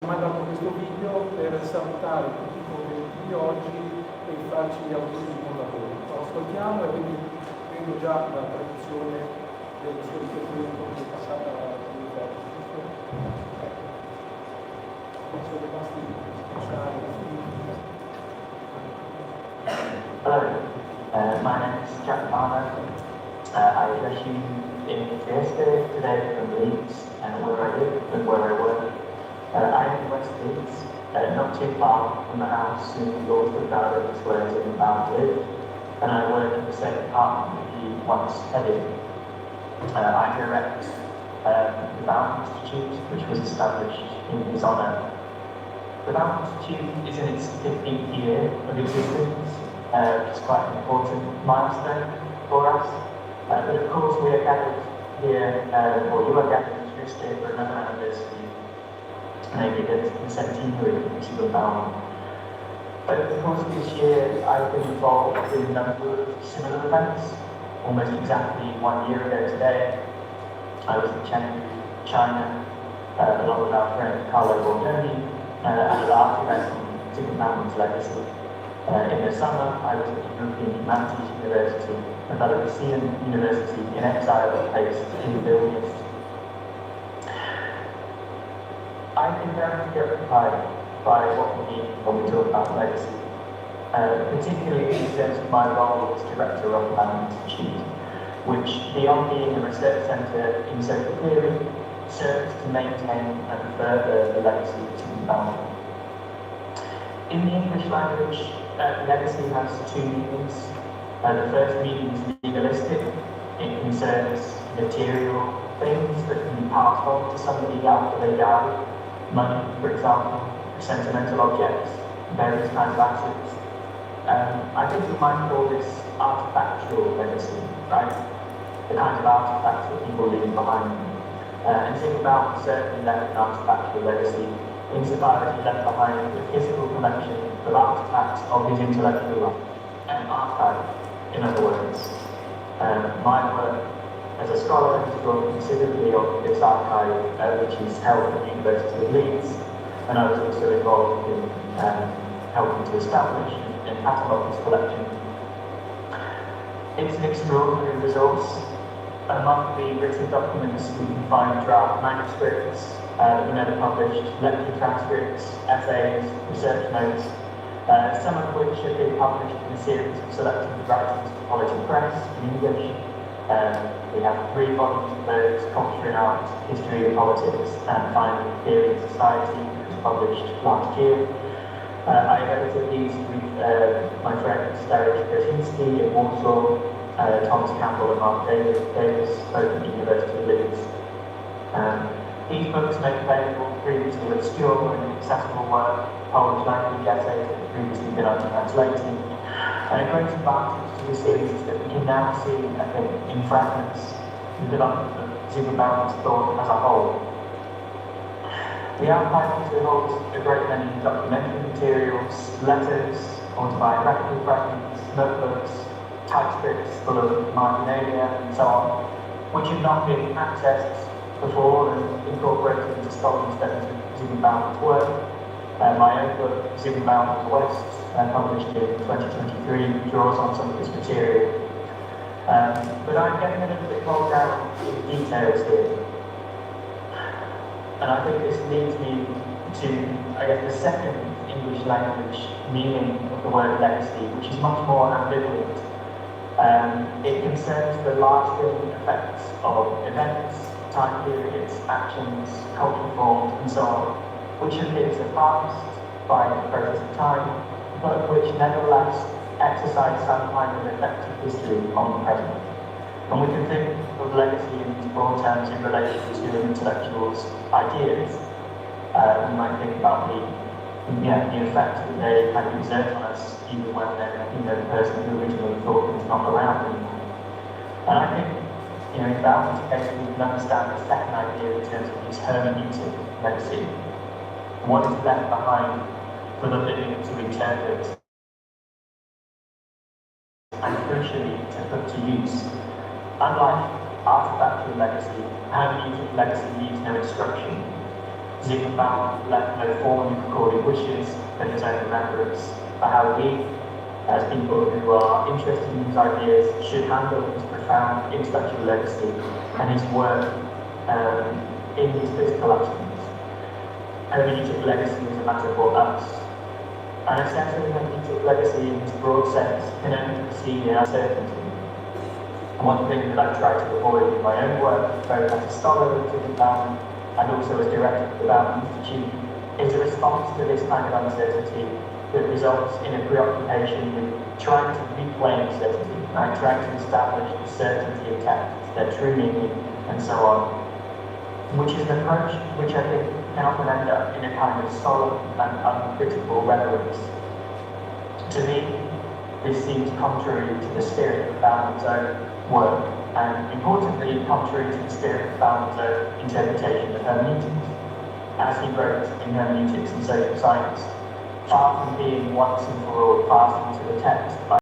Ho mandato questo video per salutare tutti i convenuti di oggi e farci gli auguri di buon lavoro. Lo ascoltiamo e quindi vedo già la traduzione dello solito tempo che è passata all'interno. Sono rimasti speciali. Hello, my name is Jack Palmer. I address you in Trieste today from Leeds, where I live and where I work. I am in West Leeds, not too far from the house in Lordford Gardens where Tim Bauman lived, and I work in the same department that he once headed. I direct the Bauman Institute, which was established in his honour. The Bauman Institute is in its 15th year of existence, which is quite an important milestone for us. But of course we are gathered here, or you are gathered in Trieste for another anniversary, namely the centenary of Mr. Bauman. Over the course of this year, I've been involved in a number of similar events. Almost exactly 1 year ago today, I was in Chengdu, China, along with our friend Carlo Bordoni, at a large event on Mr. Bauman's legacy. In the summer, I was at the European Humanities University, a Belarusian university in exile based in Vilnius. I've been very preoccupied by what we mean when we talk about legacy, particularly in terms of my role as director of the Bauman Institute, which, beyond being a research centre in social theory, serves to maintain and further the legacy of Mr. Bauman. In the English language, legacy has two meanings. The first meaning is legalistic. It concerns material things that can be passed on to somebody after they die. Money, for example, sentimental objects, various kinds of assets. I think we might call this artifactual legacy, right? The kinds of artifacts that people leave behind them. And think about certainly left an artifactual legacy insofar as he left behind a physical collection of artifacts of his intellectual life, an archive, in other words. My work as a scholar has drawn considerably of this archive, which is held at the University of Leeds, and I was also involved in helping to establish and catalogue this collection. It's an extraordinary resource. Among the written documents, we can find draft manuscripts that were never published, lecture transcripts, essays, research notes, some of which have been published in a series of selected writings for College Press in English. We have 3 volumes of those: Culture and Art, History and Politics, and finally Theory and Society, which was published last year. I edited these with my friends Dariusz Krasiński in Warsaw, Thomas Campbell and Mark Davis, both at the University of Leeds. These books make available previously obscure and accessible work, Polish language essays that have previously been untranslated. And a great advantage to this series is that we can now see, I think, in fragments, the development of Zygmunt Bauman's thought as a whole. The archive also holds a great many documentary materials, letters, autobiographical fragments, notebooks, typescripts full of marginalia and so on, which have not been accessed before and incorporated into scholarly studies of Zygmunt Bauman's work. My own book, Zygmunt Bauman the West, published in 2023, draws on some of this material. But I'm getting a little bit bogged down in details here. And I think this leads me to, I guess, the second English language meaning of the word legacy, which is much more ambivalent. It concerns the lasting effects of events, time periods, actions, cultural forms, and so on, which have been surpassed by the process of time, but which nevertheless exercise some kind of effective history on the present. And we can think of legacy in these broad terms in relation to an intellectual's ideas. We might think about the effect that they kind of exert on us, even when the person who originally thought is not around anymore. And I think, in Bauman's case, we can understand the second idea in terms of his hermeneutic legacy. What is left behind for the living to interpret and crucially to put to use. Unlike artifactual legacy, hermeneutic legacy leaves no instruction. Zygmunt Bauman left no formally recorded wishes for his own remembrance for how we, as people who are interested in his ideas, should handle his profound intellectual legacy and his work in his physical actions. Hermeneutic legacy is a matter for us. And a sense of hermeneutic legacy in this broad sense can only be seen in uncertainty. One thing that I've tried to avoid in my own work, both as a scholar of Zygmunt Bauman and also as director of the Bauman Institute, is a response to this kind of uncertainty that results in a preoccupation with trying to reclaim certainty, right? Trying to establish the certainty of texts, their true meaning, and so on, which is an approach which I think can often end up in a kind of solemn and uncritical reverence. To me, this seems contrary to the spirit of Bauman's own work, and importantly, contrary to the spirit of Bauman's own interpretation of hermeneutics. As he wrote in Hermeneutics and Social Science, far from being once and for all passed into the text by